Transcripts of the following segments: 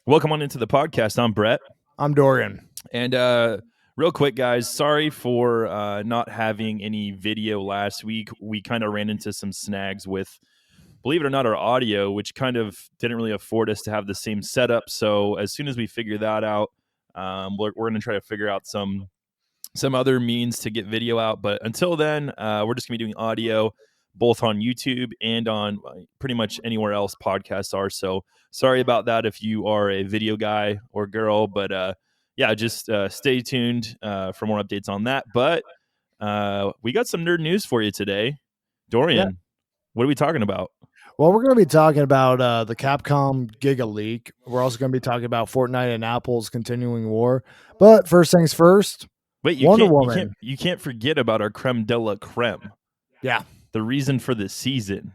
Welcome on into the podcast. I'm Brett. I'm Dorian. And real quick, guys, sorry for not having any video last week. We kind of ran into some snags with, believe it or not, our audio, which kind of didn't really afford us to have the same setup. So as soon as we figure that out, we're going to try to figure out some other means to get video out. But until then, we're just going to be doing audio, both on YouTube and on pretty much anywhere else podcasts are. So sorry about that if you are a video guy or girl, but yeah, just stay tuned for more updates on that. But we got some nerd news for you today. Dorian, What are we talking about? Well, we're going to be talking about the Capcom Giga Leak. We're also going to be talking about Fortnite and Apple's continuing war. But first things first, Wait, Wonder Woman. You can't forget about our creme de la creme. Yeah. The reason for the season.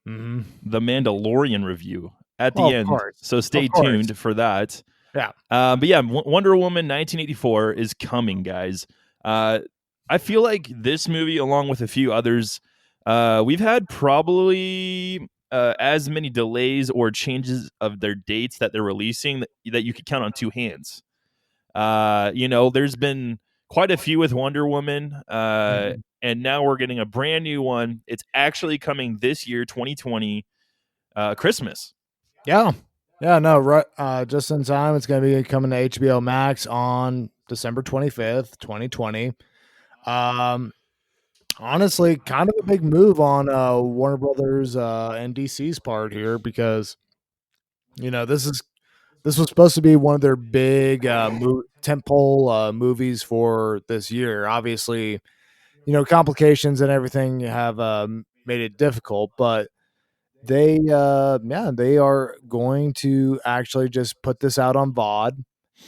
Mm-hmm. The Mandalorian review at the end. Course. So stay tuned for that. Yeah. But yeah, Wonder Woman 1984 is coming, guys. I feel like this movie, along with a few others, we've had probably as many delays or changes of their dates that they're releasing that you could count on two hands. There's been quite a few with Wonder Woman, and now we're getting a brand new one. It's actually coming this year, 2020, Christmas. Yeah. Yeah, no, right. Just in time. It's going to be coming to HBO Max on December 25th, 2020. Honestly, kind of a big move on Warner Brothers and DC's part here because, this was supposed to be one of their big tentpole movies for this year. Obviously, complications and everything have made it difficult, but they are going to actually just put this out on VOD,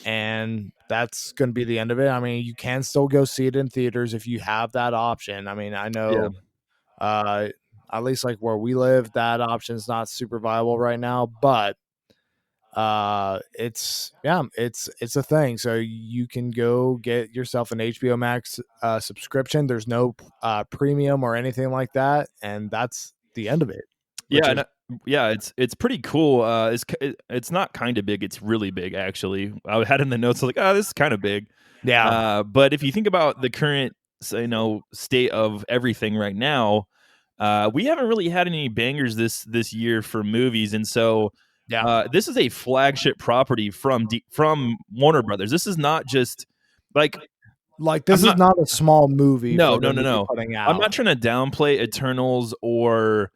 and that's going to be the end of it. I mean, you can still go see it in theaters if you have that option. I mean, I know at least like where we live, that option is not super viable right now, but it's a thing. So you can go get yourself an HBO Max subscription. There's no premium or anything like that, and that's the end of it. It's pretty cool. It's not kind of big; it's really big. Actually, I had in the notes like, this is kind of big. Yeah. But if you think about the current, state of everything right now, we haven't really had any bangers this year for movies, and so this is a flagship property from Warner Brothers. This is not just like this is not a small movie. No. Putting out. I'm not trying to downplay Eternals or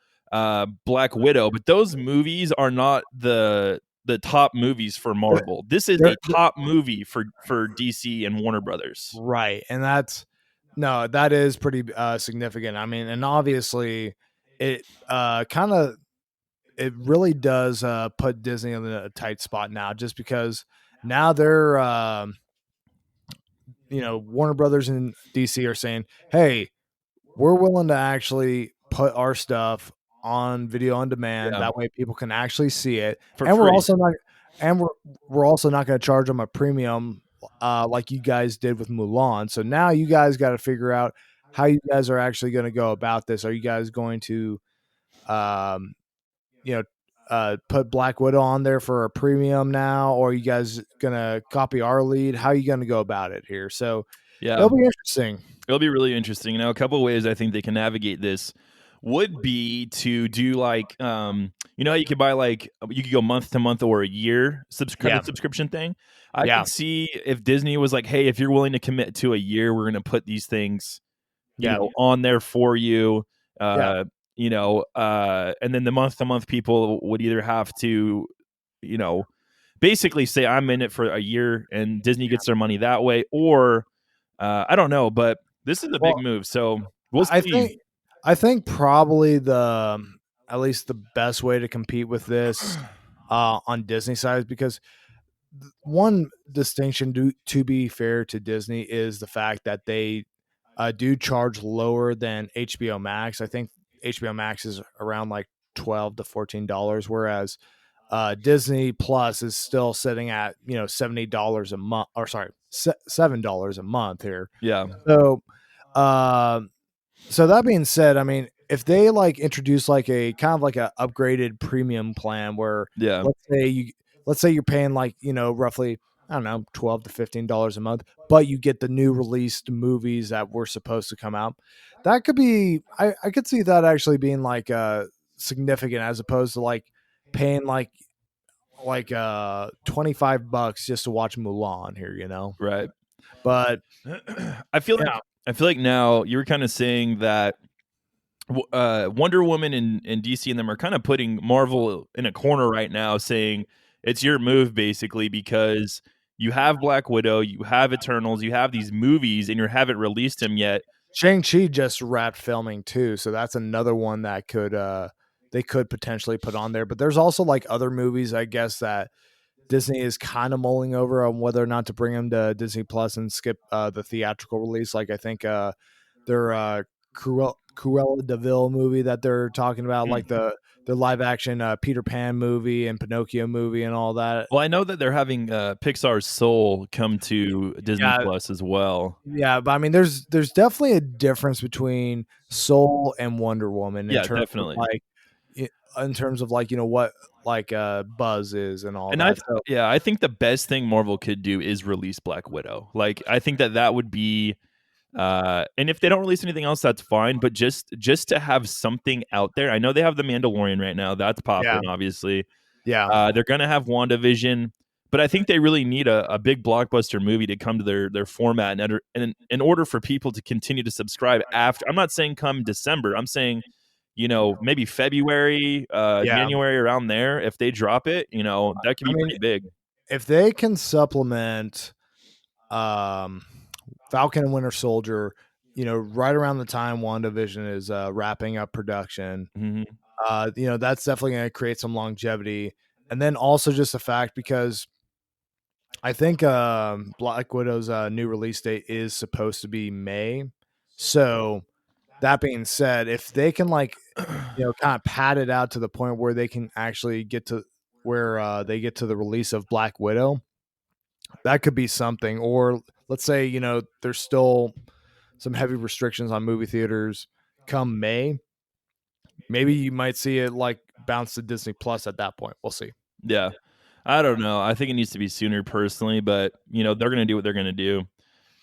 Black Widow, but those movies are not the top movies for Marvel. This is a top movie for DC and Warner Brothers. Right. And that is pretty significant. I mean, and obviously it it really does put Disney in a tight spot now, just because now they're Warner Brothers and DC are saying, hey, we're willing to actually put our stuff on video on demand. That way people can actually see it. For free. We're also not going to charge them a premium like you guys did with Mulan. So now you guys got to figure out how you guys are actually going to go about this. Are you guys going to put Black Widow on there for a premium now, or are you guys gonna copy our lead? How are you gonna go about it here? So it'll be interesting. It'll be really interesting. Now, a couple of ways I think they can navigate this would be to do like how you could buy you could go month to month or a year subscription thing. I could see if Disney was like, hey, if you're willing to commit to a year, we're gonna put these things on there for you. And then the month to month people would either have to, basically say I'm in it for a year and Disney gets their money that way, or I don't know, but this is a big move. So we'll see. I think probably at least the best way to compete with this on Disney side is because one distinction to be fair to Disney is the fact that they do charge lower than HBO Max. I think HBO Max is around like $12 to $14, whereas Disney Plus is still sitting at $70 a month, or sorry, $7 a month here. Yeah. So, so that being said, I mean, if they introduce a kind of like a upgraded premium plan where let's say let's say you're paying like, roughly, I don't know, $12 to $15 a month, but you get the new released movies that were supposed to come out. That could be, I could see that actually being like significant, as opposed to like paying like $25 just to watch Mulan here, Right. But I feel yeah, like now you were kind of saying that Wonder Woman and DC and them are kind of putting Marvel in a corner right now, saying it's your move basically because you have Black Widow, you have Eternals, you have these movies, and you haven't released them yet. Shang-Chi just wrapped filming too, so that's another one that could they could potentially put on there. But there's also like other movies, I guess, that Disney is kind of mulling over on whether or not to bring them to Disney Plus and skip the theatrical release. Like I think their Cruella Deville movie that they're talking about, like the live action Peter Pan movie and Pinocchio movie and all that. Well, I know that they're having Pixar's Soul come to Disney Yeah, Plus as well. yeah, but I mean, there's definitely a difference between Soul and Wonder Woman in Yeah, terms of definitely. like, in terms of like, what like Buzz is and all And that. So I think the best thing Marvel could do is release Black Widow. Like, I think that would be, and if they don't release anything else, that's fine. But just to have something out there. I know they have the Mandalorian right now. That's yeah, popping, obviously. yeah. They're gonna have WandaVision, but I think they really need a big blockbuster movie to come to their format, and in order for people to continue to subscribe after. I'm not saying come December. I'm saying, maybe February, Yeah. January, around there. If they drop it, that could I be mean, pretty big. if they can supplement um Falcon and Winter Soldier, right around the time WandaVision is wrapping up production, Hmm. that's definitely going to create some longevity. And then also just the fact, because I think Black Widow's new release date is supposed to be May. So that being said, if they can kind of pad it out to the point where they can actually get to where they get to the release of Black Widow, that could be something. Or let's say, there's still some heavy restrictions on movie theaters come May. Maybe you might see it like bounce to Disney Plus at that point. We'll see. Yeah, I don't know. I think it needs to be sooner, personally, but they're gonna do what they're gonna do.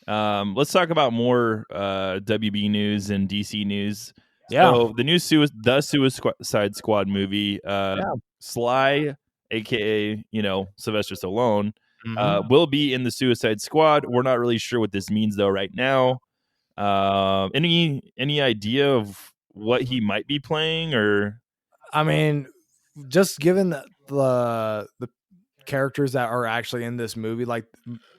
Let's talk about more WB news and DC news. Yeah. So the Suicide Squad movie, Yeah. Sly, aka Sylvester Stallone, Hmm. will be in the Suicide Squad. We're not really sure what this means though right now. Any idea of what he might be playing or? I mean, just given the characters that are actually in this movie, like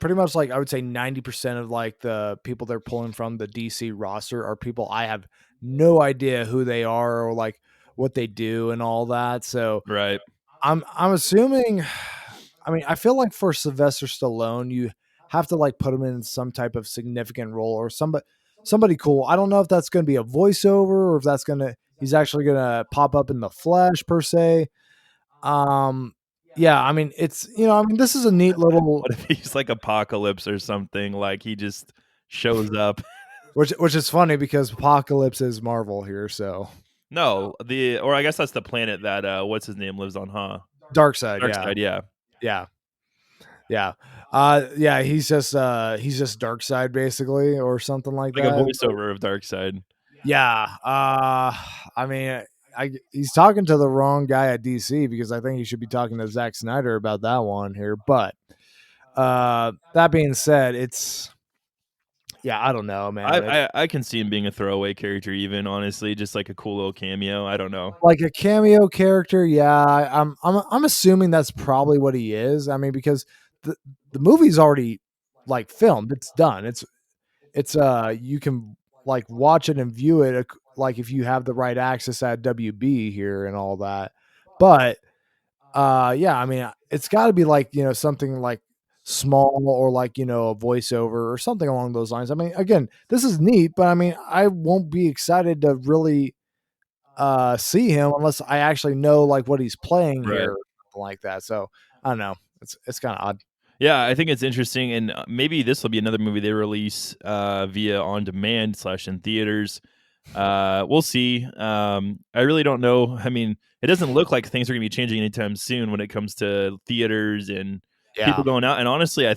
pretty much like I would say 90% of like the people they're pulling from the DC roster are people I have no idea who they are or like what they do and all that. So Right. I'm assuming, I mean, I feel like for Sylvester Stallone, you have to like put him in some type of significant role or somebody cool. I don't know if that's going to be a voiceover or if that's going to he's actually going to pop up in the flesh per se. Um yeah, I mean, it's, I mean, this is a neat little, What if he's like Apocalypse or something? Like he just shows up. which is funny because Apocalypse is Marvel here, so No, or I guess that's the planet that what's his name lives on, huh? Dark Side, Dark yeah. Side, yeah. Yeah. Yeah. Yeah, he's just Dark Side basically or something like Like a that. voiceover of Dark Side. Yeah. I mean, he's talking to the wrong guy at DC because I think he should be talking to Zack Snyder about that one here. But that being said, it's, yeah, I don't know, man. I can see him being a throwaway character, even, honestly, just like a cool little cameo. I don't know. Like a cameo character, yeah. I'm assuming that's probably what he is. I mean, because the movie's already like filmed. It's done. It's you can like watch it and view it like if you have the right access at WB here and all that. But yeah, I mean, it's got to be like, something like small or like, a voiceover or something along those lines. I mean, again, this is neat, but I mean, I won't be excited to really see him unless I actually know like what he's playing Right. here or something like that. So I don't know. It's kind of odd. Yeah, I think it's interesting, and maybe this will be another movie they release via on demand / in theaters. We'll see. I really don't know. I mean, it doesn't look like things are going to be changing anytime soon when it comes to theaters and people Yeah, going out. And honestly,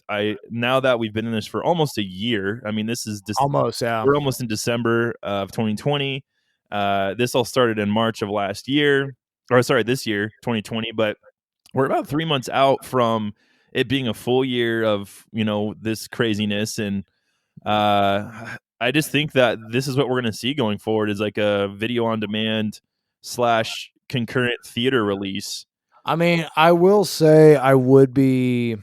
I now that we've been in this for almost a year, I mean, this is just almost. Yeah, we're almost in December of 2020. This all started in March of last year, or sorry, this year, 2020. But we're about 3 months out from it being a full year of this craziness, and I just think that this is what we're going to see going forward is like a video on demand slash concurrent theater release. I mean, I will say I would be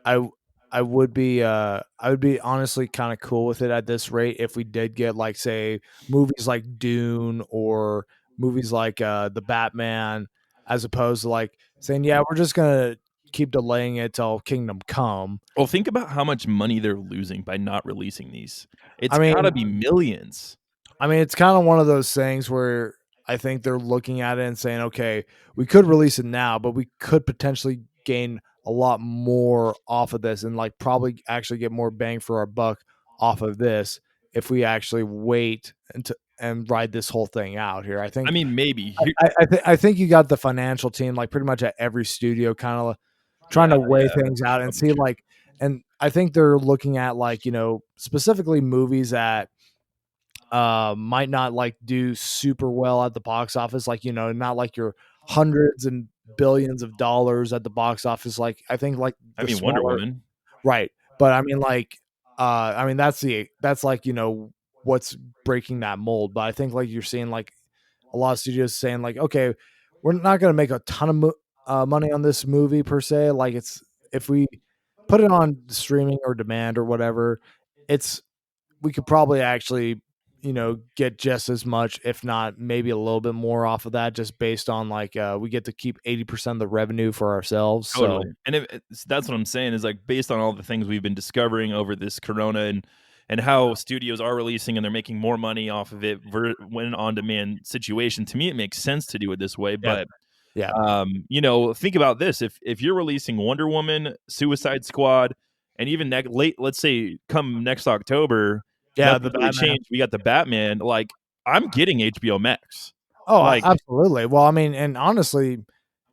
I I would be honestly kind of cool with it at this rate if we did get like say movies like Dune or movies like the Batman, as opposed to like saying, yeah, we're just gonna keep delaying it till Kingdom Come. Well, think about how much money they're losing by not releasing these. It's I got to mean, be millions. it's kind of one of those things where I think they're looking at it and saying, okay, we could release it now, but we could potentially gain a lot more off of this and like probably actually get more bang for our buck off of this if we actually wait and ride this whole thing out here. I I think mean, maybe. I think you got the financial team like pretty much at every studio kind of trying Yeah, to weigh yeah, things out that's and probably see true. like, and I think they're looking at like, specifically movies that might not like do super well at the box office, like not like your hundreds and billions of dollars at the box office. Like I think like I the mean, Wonder smaller, Woman. right? But I mean like that's like what's breaking that mold. But I think like you're seeing like a lot of studios saying like, okay, we're not going to make a ton of money on this movie per se. Like it's if we put it on streaming or demand or whatever, it's we could probably actually get just as much if not maybe a little bit more off of that just based on like we get to keep 80% of the revenue for ourselves, Totally. so And that's what I'm saying is like based on all the things we've been discovering over this corona and how studios are releasing and they're making more money off of it when on demand situation. To me, it makes sense to do it this way. yeah, But yeah, think about this: if you're releasing Wonder Woman, Suicide Squad, and even late, let's say come next October, yeah, the nothing's really Batman. changed. We got the Batman. Like I'm getting HBO Max. Oh, Like absolutely. Well, I mean, and honestly,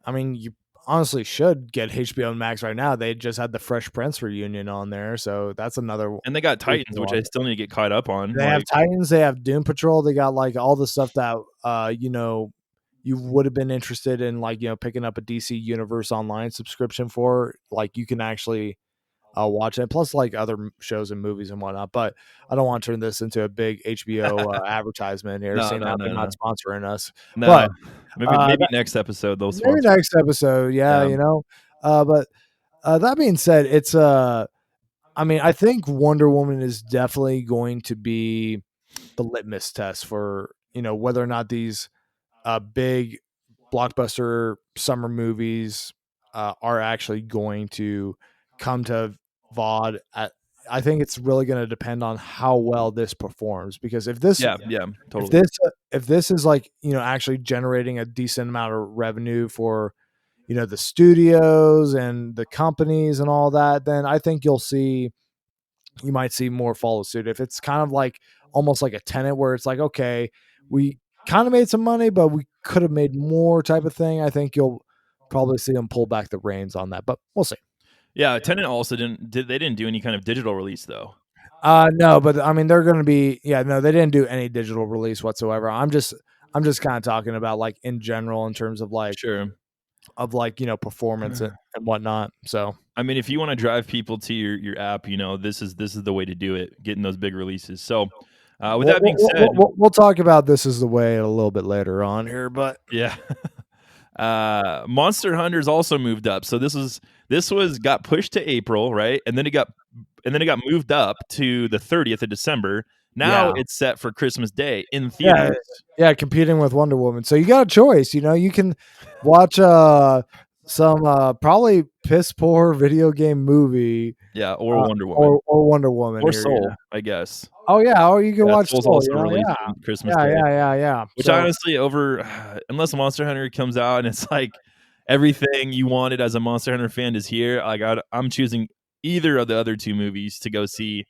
you honestly should get HBO Max right now. They just had the Fresh Prince reunion on there, so that's another and they got reason Titans, to which watch I it. still need to get caught up on. They have Like Titans, they have Doom Patrol, they got like all the stuff that you would have been interested in, like picking up a DC Universe Online subscription for. Like you can actually watch it, plus like other shows and movies and whatnot. But I don't want to turn this into a big HBO advertisement here, no, seeing no, that no, they're not no. sponsoring us. No, But maybe that, next episode they'll maybe sponsor. next episode, yeah, Yeah, But that being said, it's I think Wonder Woman is definitely going to be the litmus test for whether or not these big blockbuster summer movies are actually going to come to VOD. I think it's really going to depend on how well this performs, because yeah, if totally. this if this is like actually generating a decent amount of revenue for the studios and the companies and all that, then I think you might see more follow suit. If it's kind of like almost like a tenant where it's like, okay, we kind of made some money, but we could have made more type of thing, I think you'll probably see them pull back the reins on that. But we'll see. Yeah, Tenet also they didn't do any kind of digital release though. No, but I mean they're going to be, yeah, no, they didn't do any digital release whatsoever. I'm just kind of talking about like in general in terms Sure. of like performance and whatnot. So I mean, if you want to drive people to your app, this is the way to do it. Getting those big releases. So, with that being said, we'll talk about this as the way a little bit later on here, but yeah, Monster Hunters also moved up. So this was got pushed to April, right? And then it got moved up to the 30th of December. Now yeah. it's set for Christmas Day in Yeah, theaters. yeah, competing with Wonder Woman. So you got a choice. You can watch some probably piss poor video game movie Yeah, or Wonder Woman or Wonder Woman or here. Soul, I guess. Oh yeah, or you can Yeah, watch Soul's Soul. also released Yeah, on Christmas yeah, Day. yeah, yeah, yeah. Which So honestly, unless Monster Hunter comes out and it's like everything you wanted as a Monster Hunter fan is here, like I'm choosing either of the other two movies to go see.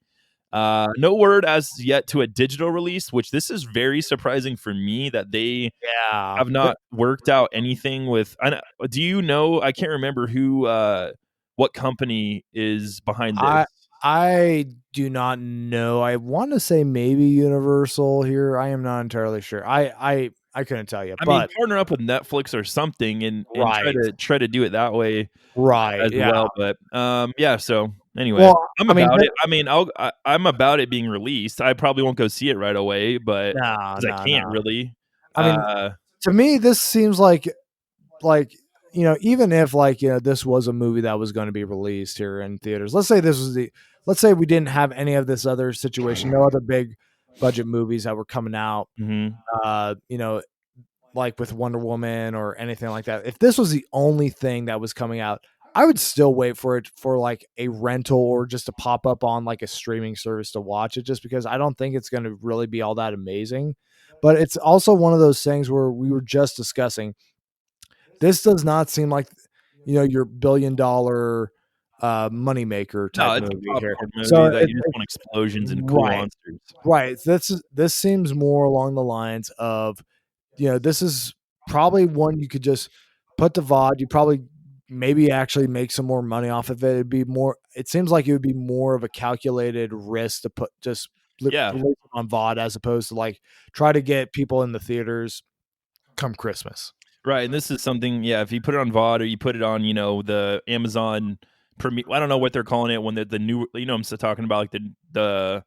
No word as yet to a digital release, which this is very surprising for me that they Yeah. have not worked out anything with. Do you know? I can't remember what company is behind this. I do not know. I want to say maybe Universal here. I am not entirely sure. I couldn't tell you, I mean, but partner up with Netflix or something and right. try to do it that way Right. as Yeah. well. But yeah. So anyway, Well, I'm I mean, about it. I mean, I'm about it being released. I probably won't go see it right away, but no, because I no, can't no. really. I mean, Uh, to me, this seems like even if this was a movie that was going to be released here in theaters. Let's say we didn't have any of this other situation, no other big budget movies that were coming out. mhm. Uh, you know, like with Wonder Woman or anything like that. If this was the only thing that was coming out, I would still wait for it for like a rental or just to pop up on like a streaming service to watch it, just because I don't think it's going to really be all that amazing. But it's also one of those things where we were just discussing. This does not seem like your $1 billion moneymaker No, type it's a movie here. popcorn movie So that you just want explosions and cool right, monsters. right. This seems more along the lines of this is probably one you could just put to VOD. You probably maybe actually make some more money off of it. It'd be more. It seems like it would be more of a calculated risk to put just Yeah. release it on VOD as opposed to like try to get people in the theaters come Christmas. Right, and this is something, yeah, if you put it on VOD or you put it on, the Amazon Premi I don't know what they're calling it when the new I'm still talking about, like, the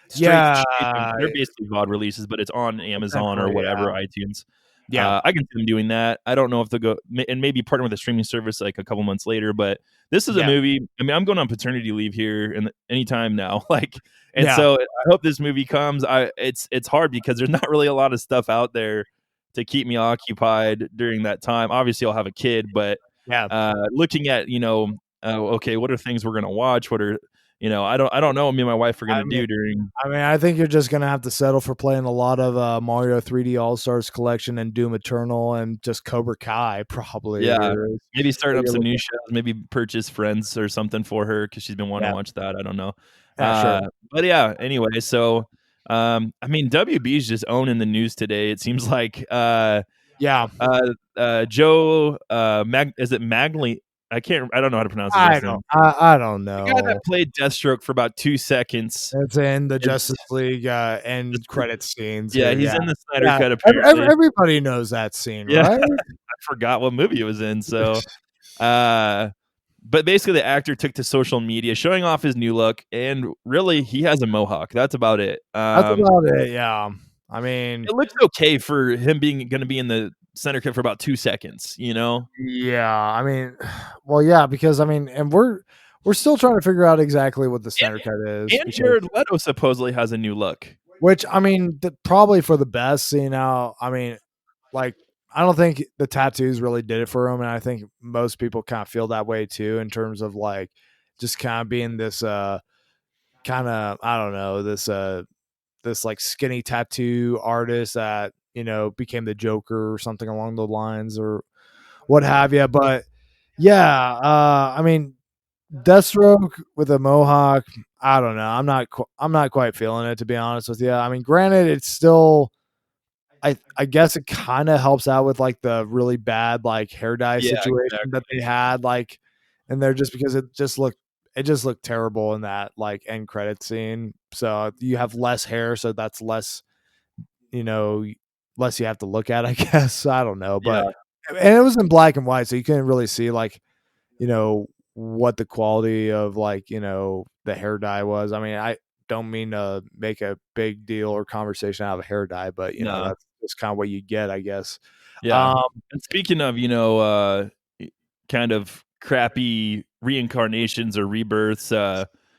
straight to Yeah, streaming. They're basically VOD releases, but it's on Amazon or essentially, whatever, yeah, iTunes. yeah, I can see them doing that. I don't know if they'll go and maybe partner with a streaming service, like, a couple months later, but this is a yeah, movie. I mean, I'm going on paternity leave here in anytime now, like, and yeah. so I hope this movie comes. It's hard because there's not really a lot of stuff out there to keep me occupied during that time. Obviously, I'll have a kid, but, Yeah. looking at, okay, what are things we're gonna watch? What are I don't know what me and my wife are I gonna mean do during. I think you're just gonna have to settle for playing a lot of Mario 3D All Stars Collection and Doom Eternal and just Cobra Kai probably Yeah, here is maybe start what up you're some new looking. shows, maybe purchase Friends or something for her because 'cause she's been wanting to Yeah, watch that, I don't know. yeah, sure. But yeah, anyway, so, I mean, WB's just owning the news today. It seems like, Yeah, Joe, is it Magley? I don't know how to pronounce his last name. I don't The guy that know. played Deathstroke for about 2 seconds It's in the is Justice League end just the credit scenes yeah, here. he's Yeah, in the Snyder yeah. Cut apparently. Everybody knows that scene, Yeah, right? I forgot what movie it was in, so, uh but basically, the actor took to social media showing off his new look, and really, he has a mohawk. That's about it. That's about it. Yeah, I mean, It looks okay for him being gonna be in the center cut for about 2 seconds, you know? yeah, I mean, well, yeah, because I mean, and we're still trying to figure out exactly what the Snyder Cut is And because Jared Leto supposedly has a new look. which I mean, probably for the best. Seeing how I mean, like I don't think the tattoos really did it for him, and I think most people kind of feel that way too in terms of like just kind of being this kind of I don't know this like skinny tattoo artist that became the Joker or something along those lines or what have you. But yeah, I mean, Deathstroke with a mohawk. I don't know. I'm not quite feeling it, to be honest with you. I mean, granted, it's still. I guess it kind of helps out with like the really bad like hair dye Yeah, situation that exactly. they had like in there, just because it just looked terrible in that like end credit scene. So you have less hair, so that's less you know, less you have to look at, I guess. I don't know, but Yeah. and it was in black and white, so you couldn't really see like, what the quality of like, the hair dye was. I mean, I don't mean to make a big deal or conversation out of hair dye, but No. that's just kind of what you get, I guess. Yeah. Um, And speaking of, kind of crappy reincarnations or rebirths,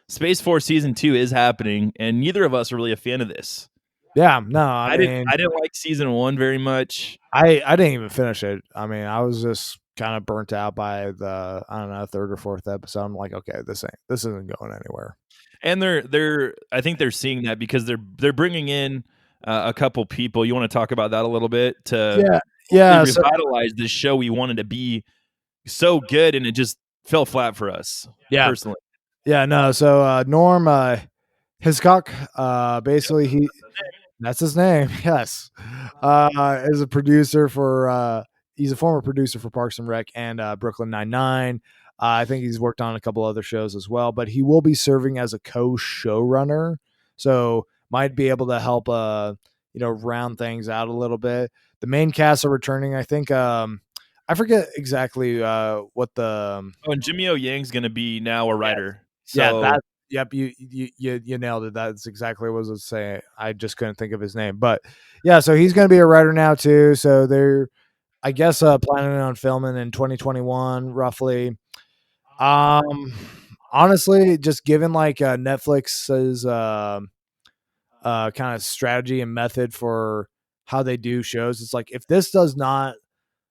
Space Force Season 2 is happening, and neither of us are really a fan of this. yeah, no, I mean, I didn't like Season 1 very much. I didn't even finish it. I mean, I was just kind of burnt out by the I don't know third or fourth episode. I'm like, okay, this isn't going anywhere. And they're I think they're seeing that because they're bringing in a couple people. You want to talk about that a little bit to Yeah, hopefully yeah. So revitalize this show we wanted to be so good, and it just fell flat for us yeah, personally. yeah. No, so Norm, Hiscock, basically that's his name. Yes, is a producer for. He's a former producer for Parks and Rec and Brooklyn Nine-Nine. I think he's worked on a couple other shows as well, but he will be serving as a co-showrunner, so might be able to help round things out a little bit. The main cast are returning. I think I forget exactly what the Oh, and Jimmy O Yang's going to be now a yeah writer. yeah So that yep you nailed it. That's exactly what I was saying. I just couldn't think of his name, but yeah, so he's going to be a writer now too. So they're I guess planning on filming in 2021 roughly. Um, Honestly, just given like Netflix's kind of strategy and method for how they do shows, it's like if this does not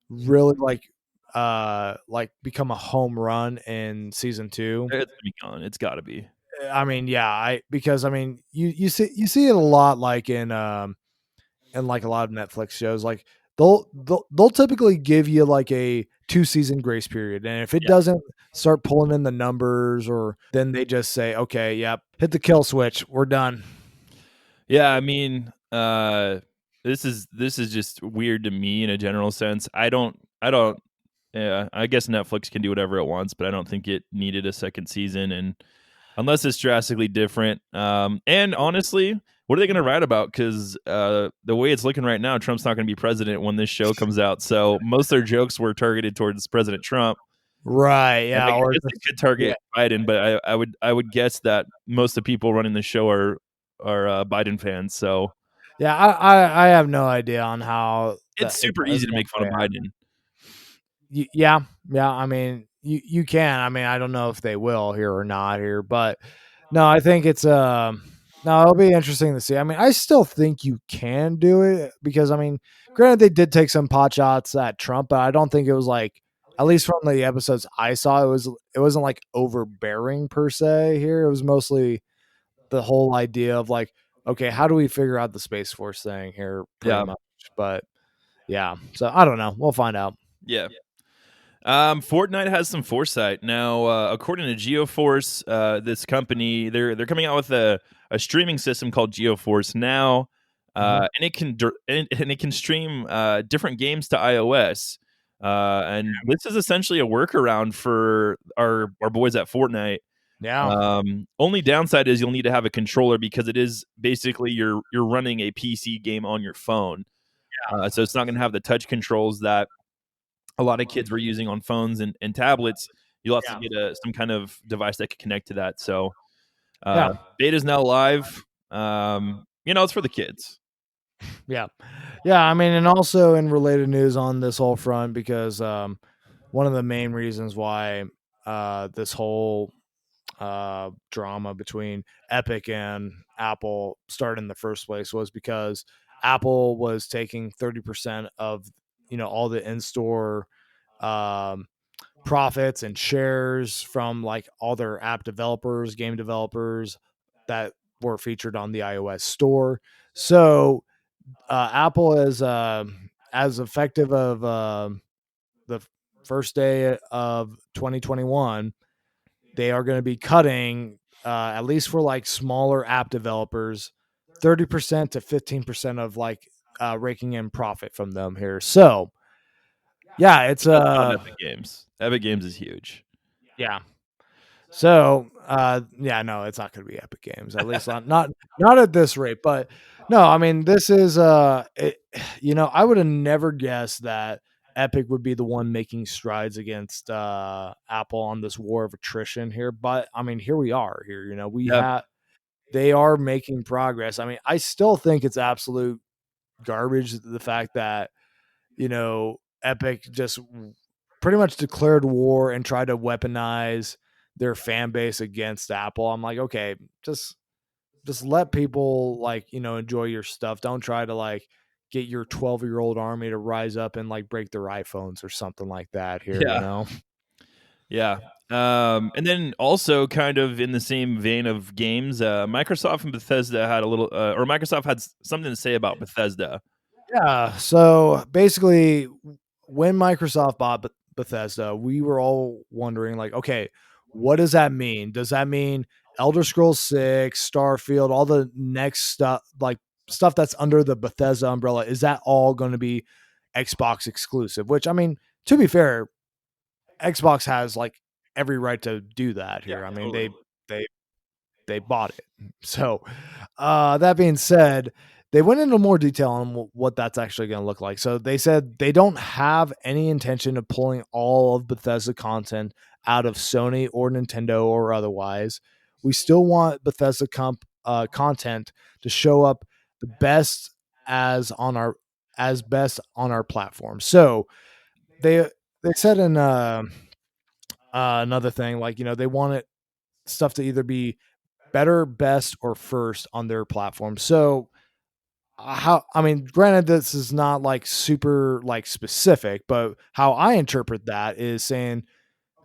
really like become a home run in season 2. it's going to be gone. It's got to be. I mean, yeah, I because I mean, you see it a lot like in like a lot of Netflix shows. Like they'll typically give you like a 2-season grace period, and if it Yeah. doesn't start pulling in the numbers, or then they just say, okay, yep, hit the kill switch, we're done. Yeah, I mean, this is just weird to me in a general sense. I don't yeah, I guess Netflix can do whatever it wants, but I don't think it needed a second season, and unless it's drastically different. And honestly, what are they going to write about? Because the way it's looking right now, Trump's not going to be president when this show comes out. So most of their jokes were targeted towards President Trump. Right? I Yeah. mean, I Or guess they just, could yeah. target Biden, but I would guess that most of the people running the show are Biden fans. So Yeah. I have no idea on how that it's super is easy to going make to fun play of out. Biden. Yeah, yeah. I mean, you can. I mean, I don't know if they will here or not here, but no, I think it's no, it'll be interesting to see. I mean, I still think you can do it because I mean, granted they did take some pot shots at Trump, but I don't think it was like at least from the episodes I saw, it wasn't like overbearing per se here. It was mostly the whole idea of like, okay, how do we figure out the Space Force thing here pretty Yeah, much. But yeah, so I don't know. We'll find out. yeah. Fortnite has some foresight now. According to GeoForce, this company they're coming out with a streaming system called GeoForce now, Mhm. and it can stream different games to iOS. And this is essentially a workaround for our boys at Fortnite. Yeah. Only downside is you'll need to have a controller because it is basically you're running a PC game on your phone. So it's not going to have the touch controls that a lot of kids were using on phones and tablets. You'll have to Yeah. get some kind of device that can connect to that. So Yeah. beta's now live. It's for the kids. Yeah. Yeah. I mean, and also in related news on this whole front, because one of the main reasons why this whole drama between Epic and Apple started in the first place was because Apple was taking 30% of all the in-store um, profits and shares from like all their app developers, game developers that were featured on the iOS store. So Apple is as effective of the first day of 2021, they are going to be cutting at least for like smaller app developers 30% to 15% of like raking in profit from them here. So yeah, it's But that's not Epic Games. Epic Games is huge. yeah. So, yeah, no, it's not going to be Epic Games, at least not at this rate. But no, I mean, this is I would have never guessed that Epic would be the one making strides against Apple on this war of attrition here. But I mean, here we are. Here, Yeah, they are making progress. I mean, I still think it's absolute garbage the fact that Epic just pretty much declared war and tried to weaponize their fan base against Apple. I'm like, okay, just let people like, enjoy your stuff. Don't try to like get your 12-year-old army to rise up and like break their iPhones or something like that here. yeah, yeah. And then also kind of in the same vein of games, Microsoft and Bethesda had a little, or Microsoft had something to say about Bethesda. Yeah. So basically, when Microsoft bought Bethesda, we were all wondering, like, okay, what does that mean? Does that mean Elder Scrolls 6, Starfield, all the next stuff, like stuff that's under the Bethesda umbrella, is that all going to be Xbox exclusive? Which, I mean, to be fair, Xbox has like every right to do that Yeah, here. I mean, totally. they they bought it. So, that being said, they went into more detail on what that's actually going to look like. So they said they don't have any intention of pulling all of Bethesda content out of Sony or Nintendo or otherwise. We still want Bethesda content to show up the best as on our as best on our platform. So they they said in another thing, like, they want it stuff to either be better, best, or first on their platform. So, how I mean, granted, this is not like super like specific, but how I interpret that is saying,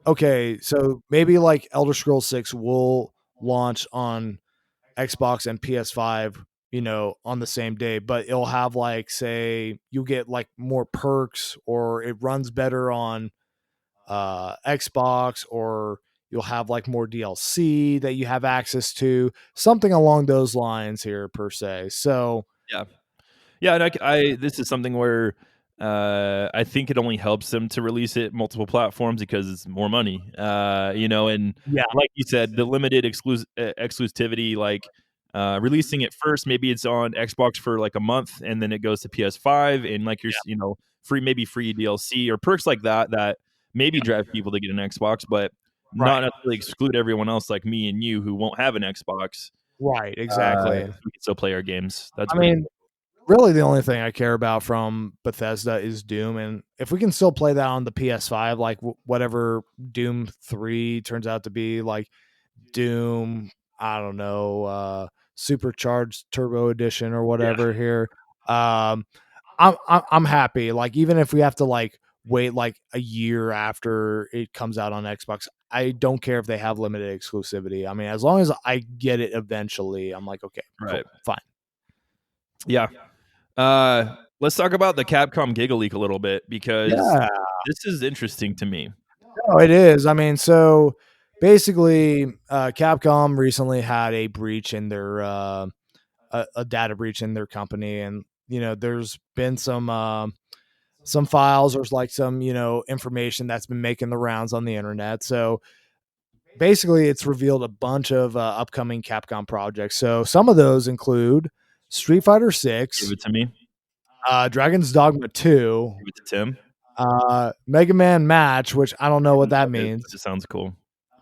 okay, so maybe like Elder Scrolls 6 will launch on Xbox and PS5, on the same day, but it'll have like, say, you get like more perks, or it runs better on Xbox, or you'll have like more DLC that you have access to, something along those lines here per se. So Yeah. Yeah, and this is something where I think it only helps them to release it multiple platforms because it's more money. And yeah, like you said, the limited exclusivity, like releasing it first, maybe it's on Xbox for like a month, and then it goes to PS5, and like free, maybe free DLC or perks like that that maybe drive people to get an Xbox, but not right, necessarily exclude everyone else like me and you who won't have an Xbox. right, exactly. So we can still play our games. That's I pretty mean, cool. really, the only thing I care about from Bethesda is Doom, and if we can still play that on the PS5, like whatever Doom 3 turns out to be, like Doom, I don't know, Supercharged Turbo Edition or Yeah, whatever here. Um, I'm happy. Like, even if we have to like wait like a year after it comes out on Xbox, I don't care if they have limited exclusivity. I mean, as long as I get it eventually, I'm like, okay, cool, right. fine. Yeah. Let's talk about the Capcom Giga Leak a little bit because Yeah, this is interesting to me. no, it is. I mean, so basically, Capcom recently had a breach in their a data breach in their company, and there's been some files or like some information that's been making the rounds on the internet. So basically, it's revealed a bunch of upcoming Capcom projects. So some of those include Street Fighter Give 6, it to me. Dragon's Dogma 2, Give it to Tim. Mega Man Match, which I don't know I what don't know that what it is. It means. just sounds cool.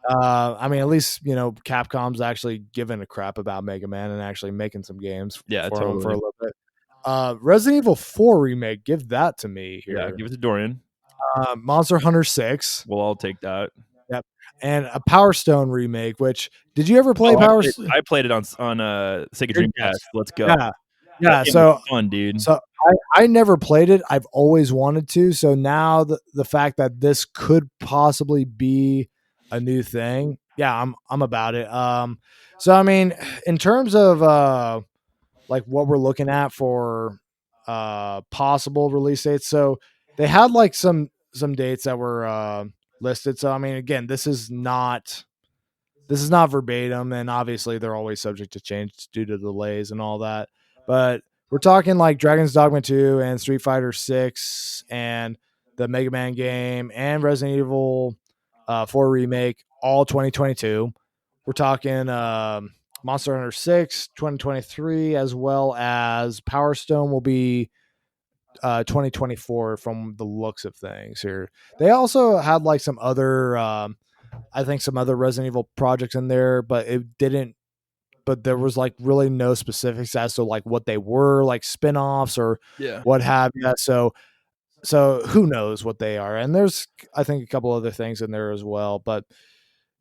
I mean, at least Capcom's actually giving a crap about Mega Man and actually making some games Yeah, for him for a totally. little bit. Resident Evil 4 remake, give that to me Yeah, here. give it to Dorian. Monster Hunter 6, We'll all take that. yep, and a Power Stone remake. Which, did you ever play Oh, Power? I played it on Sega Dreamcast. Dreamcast. Let's go. Yeah, That yeah. game was So fun, dude. So I never played it. I've always wanted to. So now the fact that this could possibly be a new thing, yeah, I'm about it. So I mean, in terms of like what we're looking at for possible release dates, so they had like some dates that were listed. So I mean, again, this is not verbatim, and obviously they're always subject to change due to delays and all that. But we're talking like Dragon's Dogma 2 and Street Fighter 6 and the Mega Man game and Resident Evil 4 remake, all 2022. We're talking Monster Hunter 6 2023, as well as Power Stone will be 2024 from the looks of things here. They also had like some other I think some other Resident Evil projects in there, but it didn't. But there was like really no specifics as to like what they were, like spin-offs or Yeah. what have you. So who knows what they are? And there's I think a couple other things in there as well. But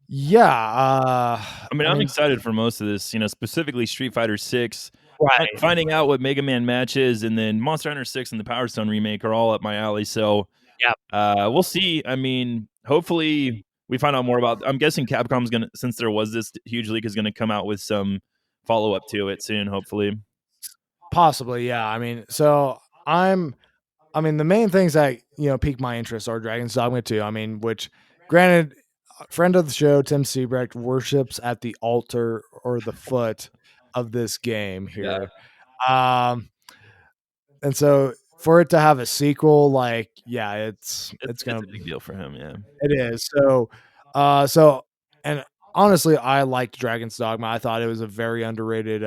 yeah, I mean, I I'm mean, excited for most of this, specifically Street Fighter 6. right? Finding out what Mega Man Match is, and then Monster Hunter 6 and the Power Stone remake are all up my alley. So Yeah, we'll see. I mean, hopefully we find out more about. I'm guessing Capcom's gonna, since there was this huge leak, is gonna come out with some follow up to it soon. Hopefully, possibly. Yeah, I mean, I mean, the main things that pique my interest are Dragon's Dogma 2. I mean, which, granted, friend of the show, Tim Seabrecht, worships at the altar or the foot of this game Yeah, here. Um, and so for it to have a sequel, like, yeah, it's it's gonna a big deal for him. Yeah. it is. So and honestly, I liked Dragon's Dogma. I thought it was a very underrated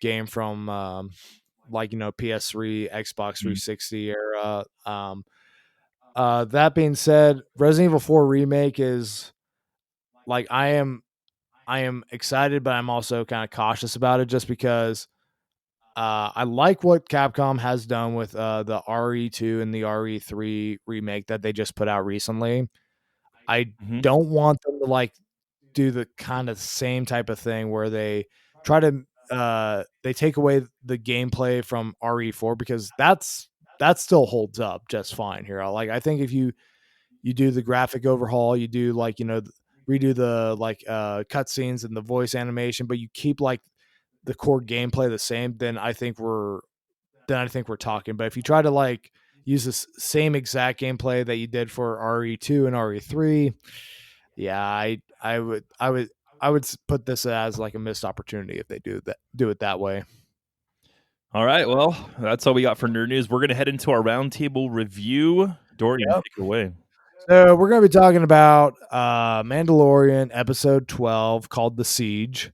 game from like, PS3, Xbox Mhm. 360 era. That being said, Resident Evil 4 remake is like I am excited, but I'm also kind of cautious about it just because I like what Capcom has done with the RE2 and the RE3 remake that they just put out recently. I Mhm. don't want them to like do the kind of same type of thing where they try to they take away the gameplay from RE4 because that still holds up just fine here. Like I think if you do the graphic overhaul, you do like, redo the like cutscenes and the voice animation, but you keep like the core gameplay the same, then I think we're talking. But if you try to like use this same exact gameplay that you did for RE2 and RE3, yeah, I would put this as like a missed opportunity if they do it that way. All right. Well, that's all we got for nerd news. We're gonna head into our roundtable review. Dorian, Yep. take it away. So we're going to be talking about Mandalorian episode 12 called The Siege.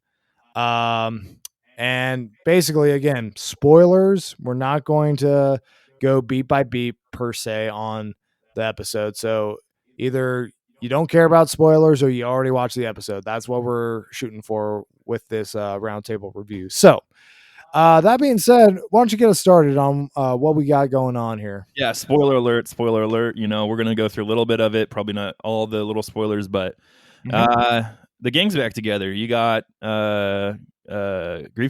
Um, and basically, again, spoilers. We're not going to go beat by beat per se on the episode. So either you don't care about spoilers or you already watched the episode. That's what we're shooting for with this roundtable review. So that being said, why don't you get us started on what we got going on here? Yeah, spoiler alert, spoiler alert. We're gonna go through a little bit of it, probably not all the little spoilers, but Mhm. uh the gang's back together. You got Grief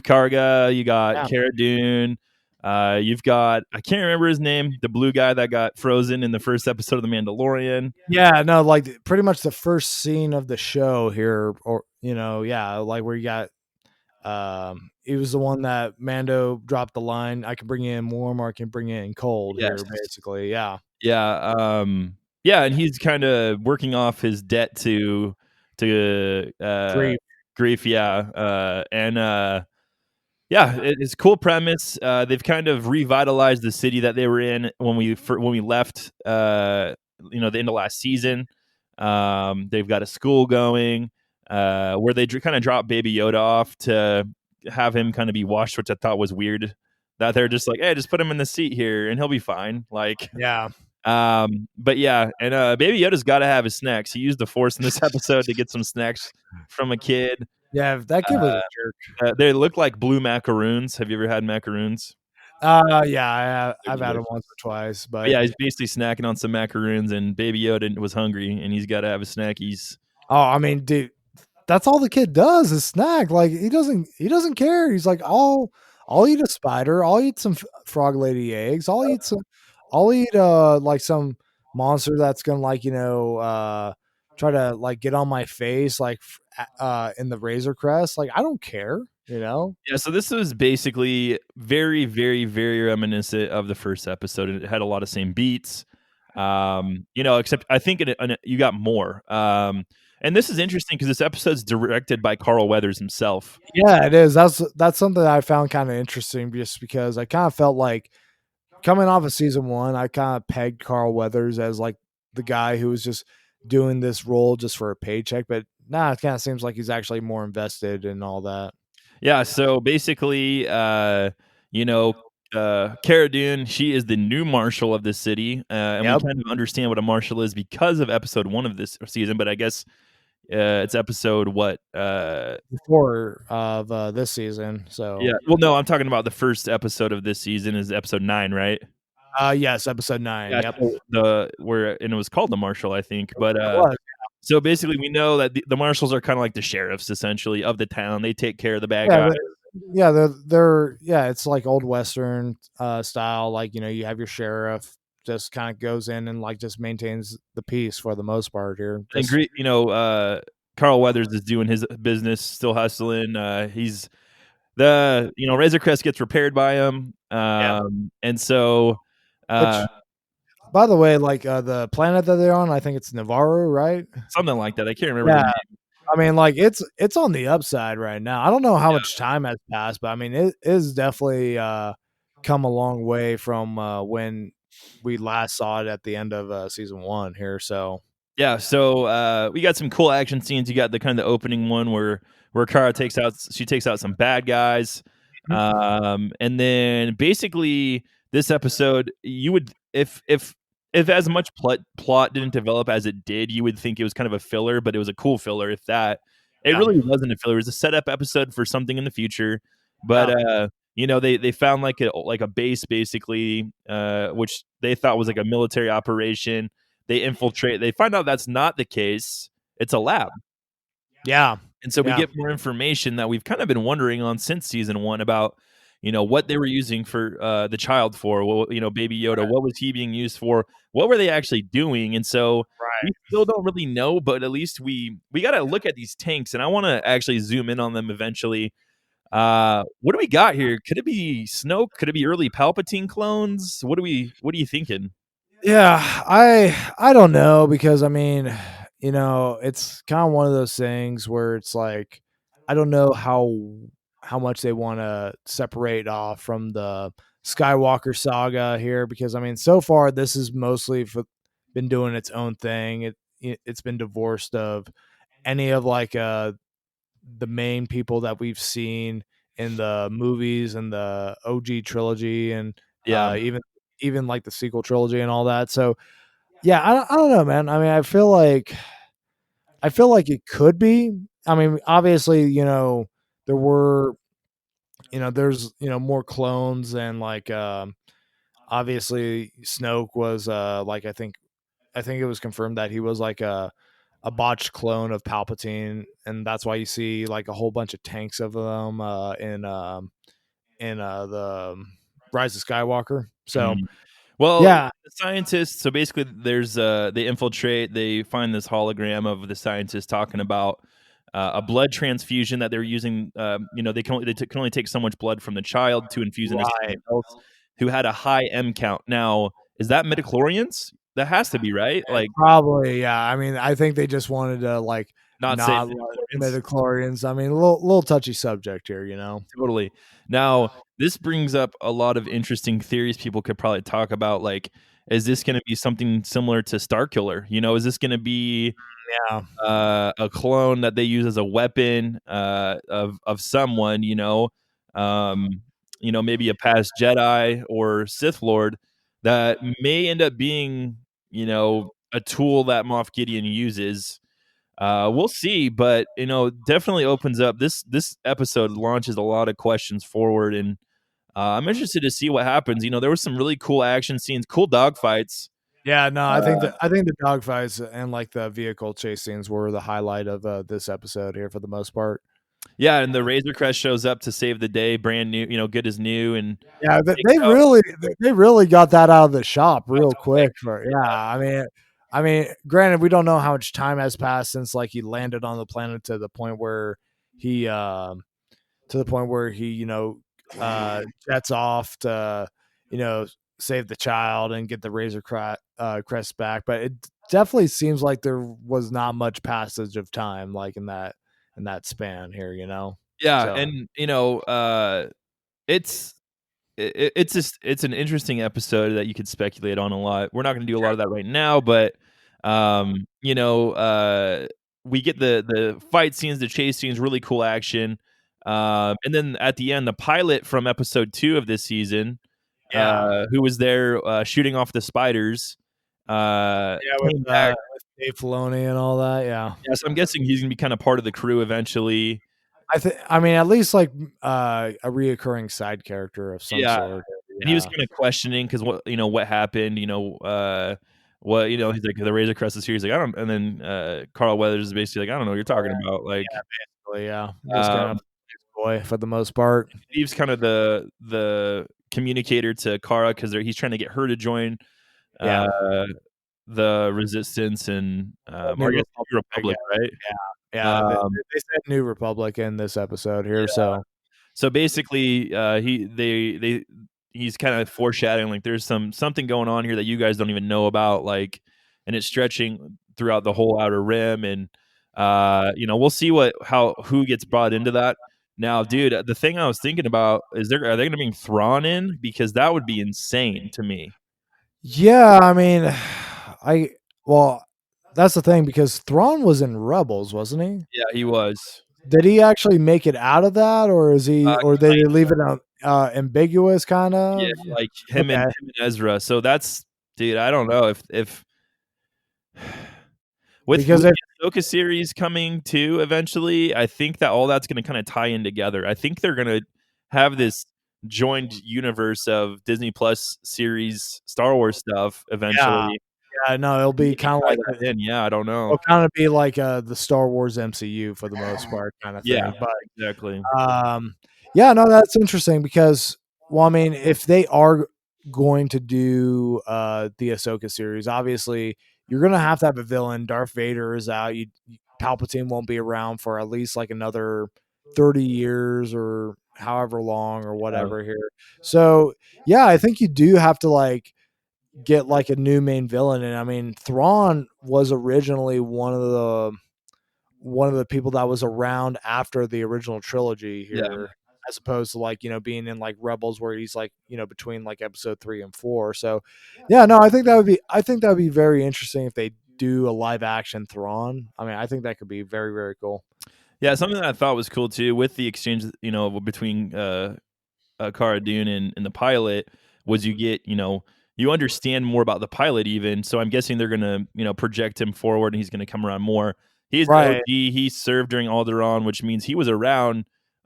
Karga, you got Yeah. Cara Dune, you've got I can't remember his name, the blue guy that got frozen in the first episode of The Mandalorian. Yeah, no, like pretty much the first scene of the show here, or yeah, like where you got he was the one that Mando dropped the line, I can bring you in warm or I can bring you in cold Yes. here, basically. Yeah. Yeah, and he's kinda working off his debt to Grief. Grief, yeah, yeah, it's a cool premise. They've kind of revitalized the city that they were in when we left, the end of last season. They've got a school going, where they kind of drop Baby Yoda off to have him kind of be washed, which I thought was weird. That they're just like, hey, just put him in the seat here and he'll be fine. Like, Yeah. but yeah, and Baby Yoda's got to have his snacks. He used the Force in this episode to get some snacks from a kid. Yeah, that kid was a jerk. They look like blue macaroons. Have you ever had macaroons? Yeah, They're I've had him delicious. once or twice, But but yeah, he's basically snacking on some macaroons, and Baby Yoda was hungry, and he's got to have a snack. I mean, dude, that's all the kid does is snack. Like he doesn't care. He's like, I'll eat a spider. I'll eat some frog lady eggs. I'll eat like some monster that's gonna like try to like get on my face like in the Razor Crest. Like I don't care. You know. Yeah, so this was basically very, very, very reminiscent of the first episode. It had a lot of same beats, except I think you got more. And this is interesting because this episode's directed by Carl Weathers himself. Yeah, it is. That's something that I found kind of interesting just because I kind of felt like coming off of season one, I kind of pegged Carl Weathers as like the guy who was just doing this role just for a paycheck. But nah, it kind of seems like he's actually more invested in all that. Yeah, so basically, you know, Cara Dune, she is the new marshal of this city, and we Yep. kind of understand what a marshal is because of episode 1 of this season, but I guess, it's episode what, Before of this season. yeah, So well, no, I'm talking about the first episode of this season is episode 9, right? yes, episode 9. Yeah, Yep. so and it was called The Marshal, I think, but, It was. so basically we know that the marshals are kinda like the sheriffs, essentially, of the town. They take care of the bad Yeah, guys. they're yeah, it's like old western style. Like, you have your sheriff just kind of goes in and like just maintains the peace for the most part here. And Just Carl Weathers is doing his business, still hustling. He's Razor Crest gets repaired by him, yeah. and so, Which uh, by the way, like, the planet that they're on, I think it's Navarro, right? Something like that. I can't remember the Yeah. name. I mean, like, it's on the upside right now. I don't know how Yeah. much time has passed, but I mean, it is definitely, come a long way from, when we last saw it at the end of, season 1 here, so Yeah, so we got some cool action scenes. You got the kind of opening one where Kara takes out some bad guys, Mhm. and then basically this episode, you would if as much plot didn't develop as it did, you would think it was kind of a filler, but it was a cool filler. If that, it Yeah, really wasn't a filler. It was a setup episode for something in the future, but yeah, they found like a base basically, which they thought was like a military operation. They find out that's not the case. It's a lab. yeah, And so we yeah, get more information that we've kind of been wondering on since season 1 about, what they were using for, the child for, Baby Yoda, what was he being used for? What were they actually doing? And so we right. still don't really know, but at least we gotta look at these tanks, and I wanna actually zoom in on them eventually. What do we got here? Could it be Snoke? Could it be early Palpatine clones? What are you thinking? Yeah, I don't know because I mean, it's kind of one of those things where it's like I don't know how much they want to separate off from the Skywalker saga here because I mean, so far this has mostly been doing its own thing. It's been divorced of any of like the main people that we've seen in the movies and the OG trilogy and Yeah. even like the sequel trilogy and all that. So yeah, I don't know, man. I mean, I feel like it could be. I mean, obviously, there were, there's, more clones and like obviously Snoke was like I think it was confirmed that he was like a botched clone of Palpatine and that's why you see like a whole bunch of tanks of them in the Rise of Skywalker. So, Mhm. Well, yeah. the scientists so basically there's they infiltrate, they find this hologram of the scientists talking about a blood transfusion that they're using. Can only take so much blood from the child to infuse into Right. someone else who had a high M count. Now, is that midichlorians? That has to be, right? Like, Probably, yeah. I mean, I think they just wanted to like not say not let midichlorians. midichlorians. I mean, a little touchy subject here, you know. Totally. Now, this brings up a lot of interesting theories people could probably talk about. Like, is this going to be something similar to Starkiller? Is this going to be Yeah, a clone that they use as a weapon of someone? Maybe a past Jedi or Sith Lord that may end up being a tool that Moff Gideon uses. We'll see, but definitely opens up this episode launches a lot of questions forward, and I'm interested to see what happens. There was some really cool action scenes, cool dogfights. yeah. No, Uh, I think the dogfights and like the vehicle chase scenes were the highlight of this episode here for the most part. yeah, and the Razor Crest shows up to save the day, brand new, good as new, and Yeah, takes out. they really got that out of the shop Oh, real totally. quick. For yeah, I mean, granted, we don't know how much time has passed since like he landed on the planet to the point where he jets off to you know save the child and get the crest back. But it definitely seems like there was not much passage of time like in that span here. Yeah, So and it's it's just it's an interesting episode that you could speculate on a lot. We're not going to do a lot of that right now, but um, you know, uh, we get the fight scenes, the chase scenes, really cool action. And then at the end, the pilot from episode 2 of this season, yeah, who was there shooting off the spiders, yeah, came back. with Dave Filoni and all that. Yeah, Yeah, so I'm guessing he's gonna be kind of part of the crew eventually. I mean, at least like a reoccurring side character of some Yeah, sort. and he was Yeah, kinda questioning because what happened, he's like, "The Razor Crest is here." He's like, "I don't," and then, Carl Weathers is basically like, "I don't know what you're talking about." Like, yeah, basically, yeah. Just kind um, of boy for the most part. Steve's kind of the communicator to Kara because he's trying to get her to join, Yeah, uh, the Resistance and, or New I guess Republic, New I guess. Republic, right? Yeah, Um, they said New Republic in this episode here. yeah. So So basically, he's kind of foreshadowing like there's something going on here that you guys don't even know about, like, and it's stretching throughout the whole Outer Rim, and we'll see who gets brought into that. Now, dude, the thing I was thinking about is are they going to bring Thrawn in, because that would be insane to me. Yeah, I mean, I well, that's the thing because Thrawn was in Rebels, wasn't he? Yeah, he was. Did he actually make it out of that, or is he, or did they leave it ambiguous, kind Yeah, of? like Okay, him and Ezra. So that's, dude, I don't know if with because the if Ahsoka series coming too eventually, I think that all that's going to kind of tie in together. I think they're going to have this joined universe of Disney Plus series Star Wars stuff yeah, eventually. yeah, no, it'll be Maybe kind of tie like that in. Yeah, I don't know. it'll kind of be like the Star Wars MCU for the most part, kind of Yeah, thing. But exactly. Um, yeah, no, that's interesting because, well, I mean, if they are going to do the Ahsoka series, obviously you're gonna have to have a villain. Darth Vader is out. Palpatine won't be around for at least like another 30 years or however long or Yeah, whatever here. So yeah, I think you do have to like get like a new main villain. And I mean, Thrawn was originally one of the people that was around after the original trilogy yeah. here, as opposed to like, being in like Rebels where he's like, between like episode 3 and 4. So yeah, no, I think that would be very interesting if they do a live action Thrawn. I mean, I think that could be very, very cool. Yeah, something that I thought was cool too with the exchange, between Cara Dune and the pilot, was you understand more about the pilot even. So I'm guessing they're gonna project him forward, and he's gonna come around more. He's the Right. OG. He served during Alderaan, which means he was around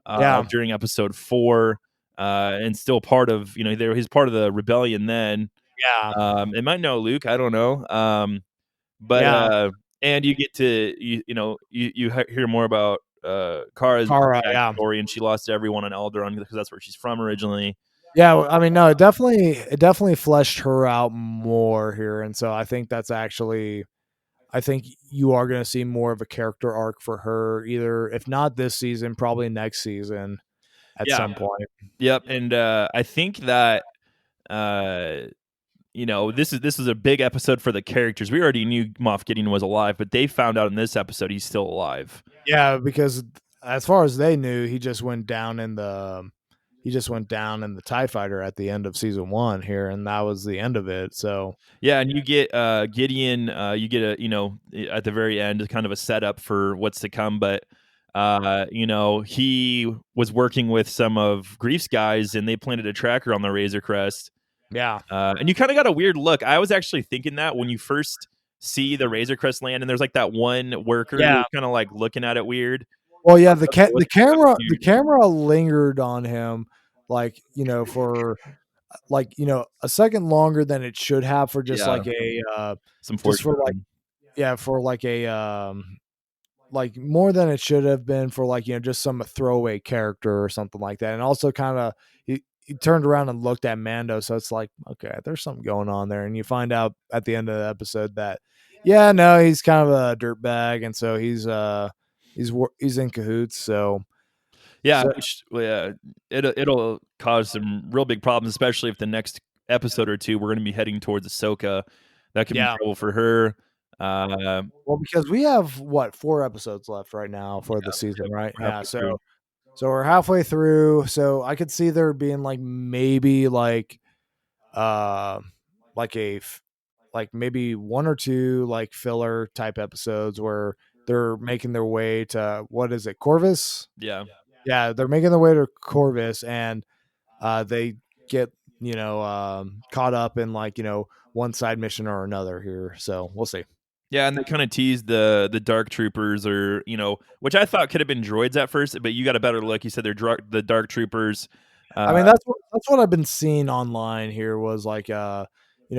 Yeah. during Episode 4, and still part of he's part of the rebellion then. Yeah. It might know Luke. I don't know. But Yeah. and you get to hear more about Kara's Kara. Yeah. backstory, and she lost everyone on Alderaan because that's where she's from originally. Yeah. I mean, no, it definitely fleshed her out more here. And so I think that's actually, I think you are going to see more of a character arc for her, either if not this season, probably next season at Yeah. some point. Yep. And I think that uh, this is a big episode for the characters. We already knew Moff Gideon was alive, but they found out in this episode he's still alive. Yeah, because as far as they knew, he just went down in the TIE fighter at the end of season 1 here, and that was the end of it. So Yeah, and you get Gideon. You get at the very end, kind of a setup for what's to come. But he was working with some of Grief's guys, and they planted a tracker on the Razor Crest. yeah, And you kind of got a weird look. I was actually thinking that when you first see the Razor Crest land, and there's like that one worker yeah. who's kind of like looking at it weird. Well, yeah, I was like, the what's going on camera the here? camera lingered on him, like, for like, a second longer than it should have, for just Yeah, like a some just for like, foreshadowing. yeah, for like a like more than it should have been, for like, just some throwaway character or something like that. And also kind of he turned around and looked at Mando, so it's like, okay, there's something going on there. And you find out at the end of the episode that, yeah, no, he's kind of a dirtbag, and so he's in cahoots. So Yeah, so which, well, yeah, it'll cause some real big problems, especially if the next episode or two we're going to be heading towards Ahsoka. That could be yeah, trouble for her. Uh, well, because we have what, 4 episodes left right now for the season, yep, right? we're Yeah, halfway through. so we're halfway through. So I could see there being like maybe uh like like maybe one or two like filler type episodes where they're making their way to, what is it, Corvus? Yeah, Yeah, they're making their way to Corvus, and they get, caught up in like, one side mission or another here. So we'll see. yeah, and they kind of teased the Dark Troopers, or which I thought could have been droids at first, but you got a better look. You said they're the Dark Troopers. I Uh, mean, that's what I've been seeing online here, was like,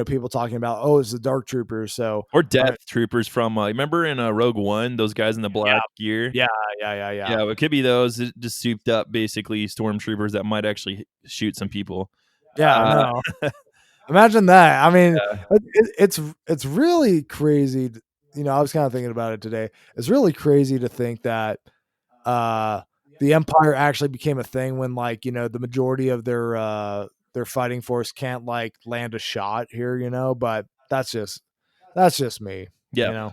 people talking about, oh, it's the Dark Troopers. So or Death Troopers from remember in Rogue One, those guys in the yeah, black gear. yeah, yeah. Yeah, it could be those just souped up, basically stormtroopers that might actually shoot some people. Yeah, Uh, no. Imagine that. I mean, yeah, it's really crazy. I was kind of thinking about it today. It's really crazy to think that uh the Empire actually became a thing when, like, the majority of their their fighting force can't like land a shot here, but that's just me, Yeah.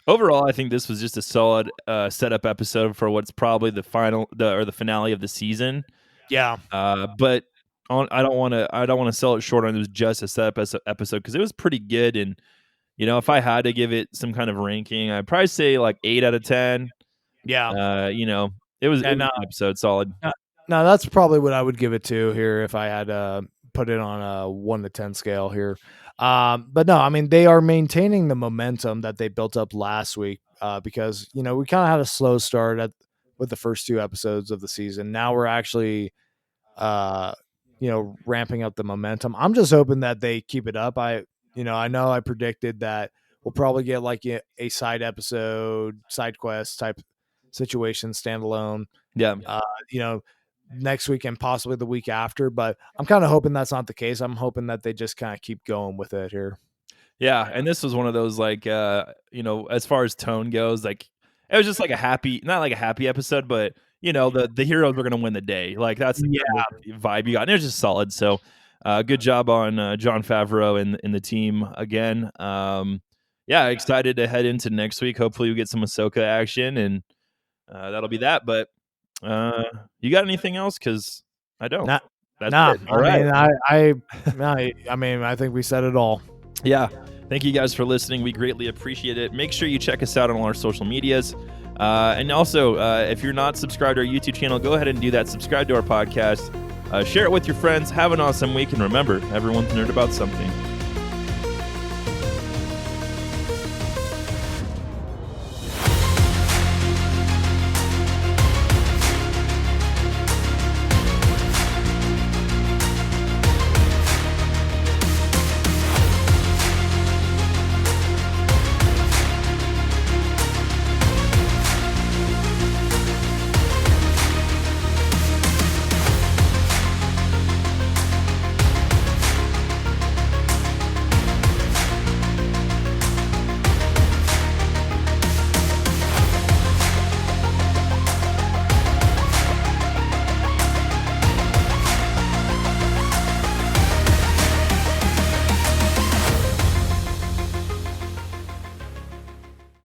Overall, I think this was just a solid setup episode for what's probably the finale of the season. Yeah. But I don't want to sell it short on it was just a setup episode because it was pretty good. And if I had to give it some kind of ranking, I'd probably say like 8 out of 10. Yeah. It was And an episode solid. no, that's probably what I would give it to here if I had to put it on a 1 to 10 scale here. But no, I mean, they are maintaining the momentum that they built up last week because, we kind of had a slow start with the first 2 episodes of the season. Now we're actually, ramping up the momentum. I'm just hoping that they keep it up. I know I predicted that we'll probably get like a side episode, side quest type situation, standalone. Yeah. Next week and possibly the week after, but I'm kind of hoping that's not the case. I'm hoping that they just kind of keep going with it here. Yeah, and this was one of those like as far as tone goes, like it was just like not like a happy episode, but the heroes were going to win the day. Like that's the kind of vibe you got. And it was just solid. So good job on Jon Favreau and the team again. Excited to head into next week. Hopefully we get some Ahsoka action and that'll be that. But you got anything else? Because I don't. That's it. All right. I mean, I think we said it all. Yeah. Thank you guys for listening. We greatly appreciate it. Make sure you check us out on all our social medias. And also, if you're not subscribed to our YouTube channel, go ahead and do that. Subscribe to our podcast. Share it with your friends. Have an awesome week. And remember, everyone's a nerd about something.